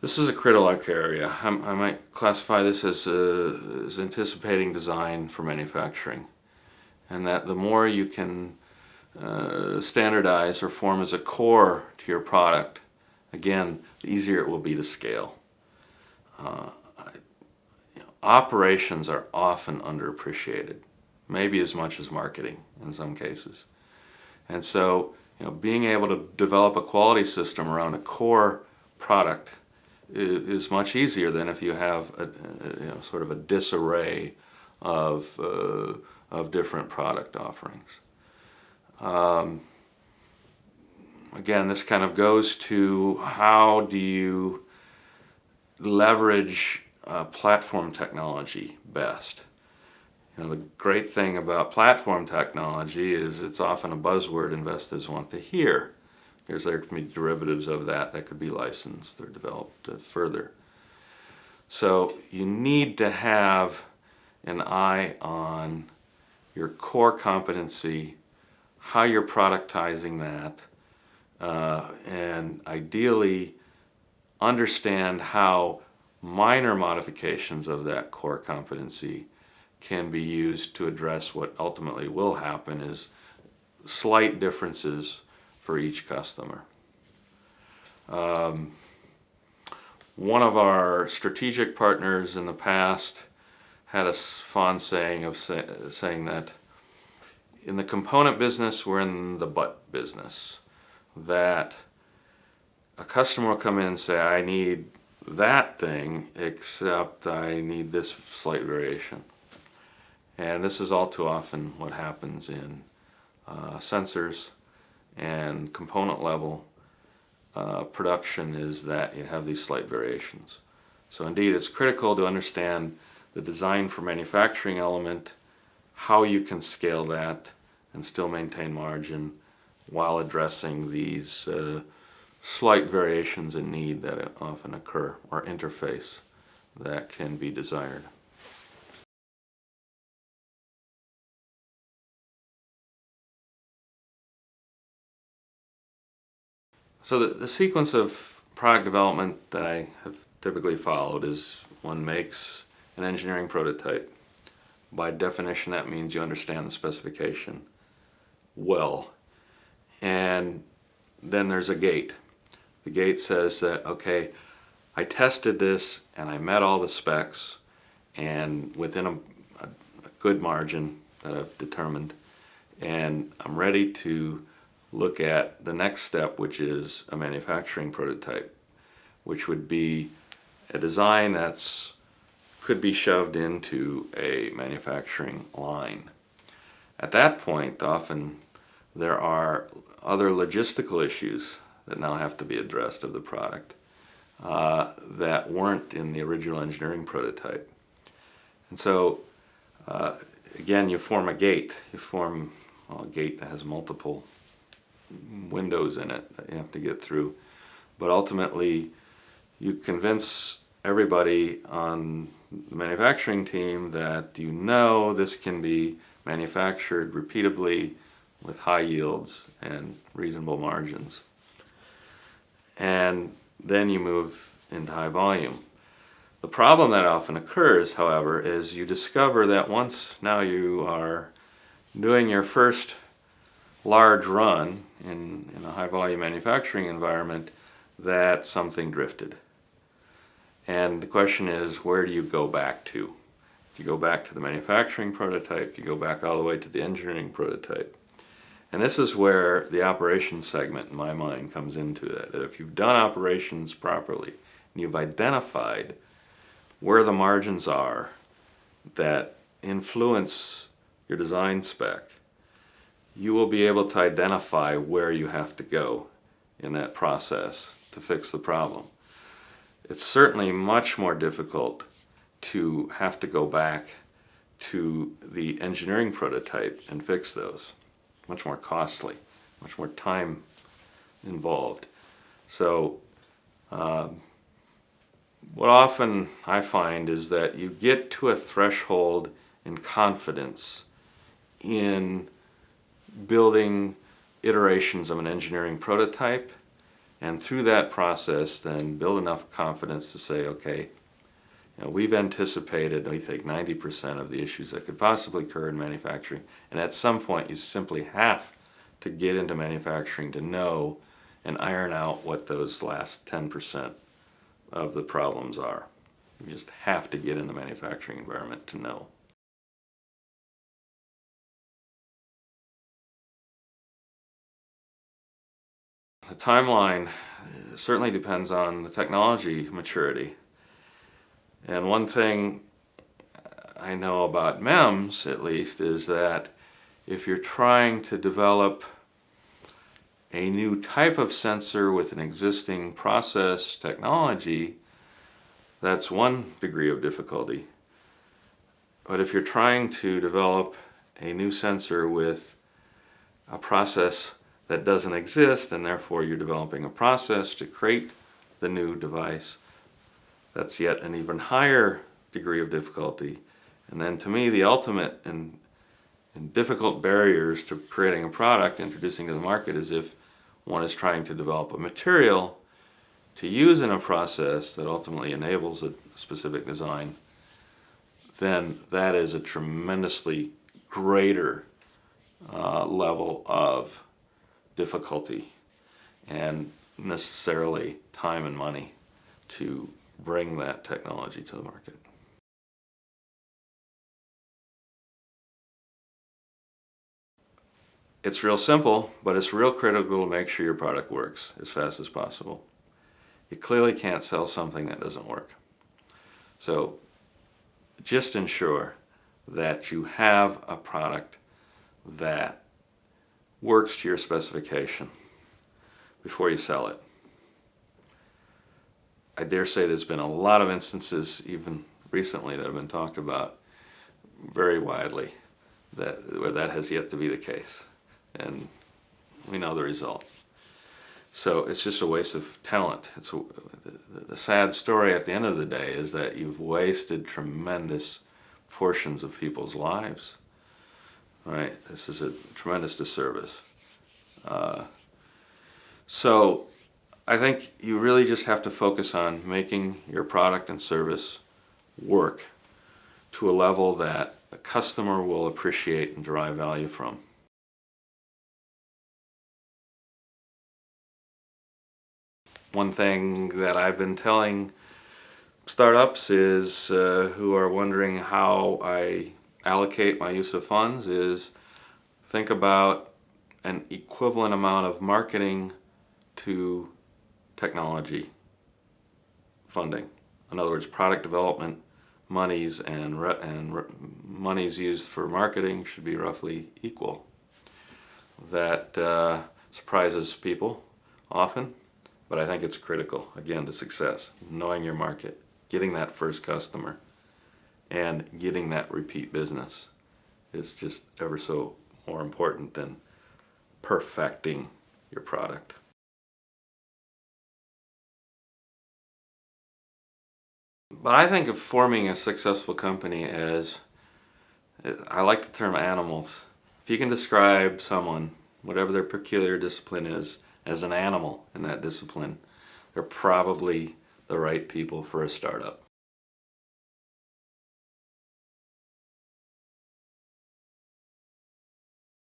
This is a critical area. I might classify this as anticipating design for manufacturing, and that the more you can standardize or form as a core to your product, again, the easier it will be to scale. Operations are often underappreciated, maybe as much as marketing in some cases. And so, being able to develop a quality system around a core product is much easier than if you have sort of a disarray of different product offerings. Again, this kind of goes to how do you leverage platform technology best. The great thing about platform technology is it's often a buzzword investors want to hear, because there can be derivatives of that could be licensed or developed further. So you need to have an eye on your core competency, how you're productizing that, and ideally understand how minor modifications of that core competency can be used to address what ultimately will happen is slight differences for each customer. One of our strategic partners in the past had a fond saying of saying that in the component business, we're in the but business. That a customer will come in and say, I need that thing, except I need this slight variation. And this is all too often what happens in sensors and component level production, is that you have these slight variations. So indeed, it's critical to understand the design for manufacturing element, how you can scale that and still maintain margin while addressing these slight variations in need that often occur, or interface that can be desired. So the sequence of product development that I have typically followed is one makes an engineering prototype. By definition, that means you understand the specification well. And then there's a gate. The gate says that, okay, I tested this and I met all the specs and within a good margin that I've determined, and I'm ready to look at the next step, which is a manufacturing prototype, which would be a design that's could be shoved into a manufacturing line. At that point, often there are other logistical issues that now have to be addressed of the product that weren't in the original engineering prototype. And so, again, you form a gate. You form a gate that has multiple windows in it that you have to get through. But ultimately, you convince everybody on the manufacturing team that this can be manufactured repeatably with high yields and reasonable margins. And then you move into high volume. The problem that often occurs, however, is you discover that once now you are doing your first large run in a high volume manufacturing environment, that something drifted. And the question is, where do you go back to? Do you go back to the manufacturing prototype? Do you go back all the way to the engineering prototype? And this is where the operations segment, in my mind, comes into that. That if you've done operations properly, and you've identified where the margins are that influence your design spec, you will be able to identify where you have to go in that process to fix the problem. It's certainly much more difficult to have to go back to the engineering prototype and fix those. Much more costly, much more time involved. So what often I find is that you get to a threshold in confidence in building iterations of an engineering prototype And through that process, then build enough confidence to say, okay, we've anticipated, we think, 90% of the issues that could possibly occur in manufacturing. And at some point, you simply have to get into manufacturing to know and iron out what those last 10% of the problems are. You just have to get in the manufacturing environment to know. The timeline certainly depends on the technology maturity. And one thing I know about MEMS, at least, is that if you're trying to develop a new type of sensor with an existing process technology, that's one degree of difficulty. But if you're trying to develop a new sensor with a process that doesn't exist, and therefore you're developing a process to create the new device, that's yet an even higher degree of difficulty. And then to me, the ultimate and difficult barriers to creating a product, introducing to the market, is if one is trying to develop a material to use in a process that ultimately enables a specific design, then that is a tremendously greater level of difficulty and necessarily time and money to bring that technology to the market. It's real simple, but it's real critical to make sure your product works as fast as possible. You clearly can't sell something that doesn't work. So just ensure that you have a product that works to your specification before you sell it. I dare say there's been a lot of instances, even recently, that have been talked about very widely, where that has yet to be the case. And we know the result. So it's just a waste of talent. The sad story at the end of the day is that you've wasted tremendous portions of people's lives. Right? This is a tremendous disservice. So I think you really just have to focus on making your product and service work to a level that a customer will appreciate and derive value from. One thing that I've been telling startups is who are wondering how I allocate my use of funds is think about an equivalent amount of marketing to technology funding. In other words, product development monies and monies used for marketing should be roughly equal. That surprises people often, but I think it's critical, again, to success. Knowing your market, getting that first customer, and getting that repeat business is just ever so more important than perfecting your product. But I think of forming a successful company as, I like the term animals. If you can describe someone, whatever their peculiar discipline is, as an animal in that discipline, they're probably the right people for a startup.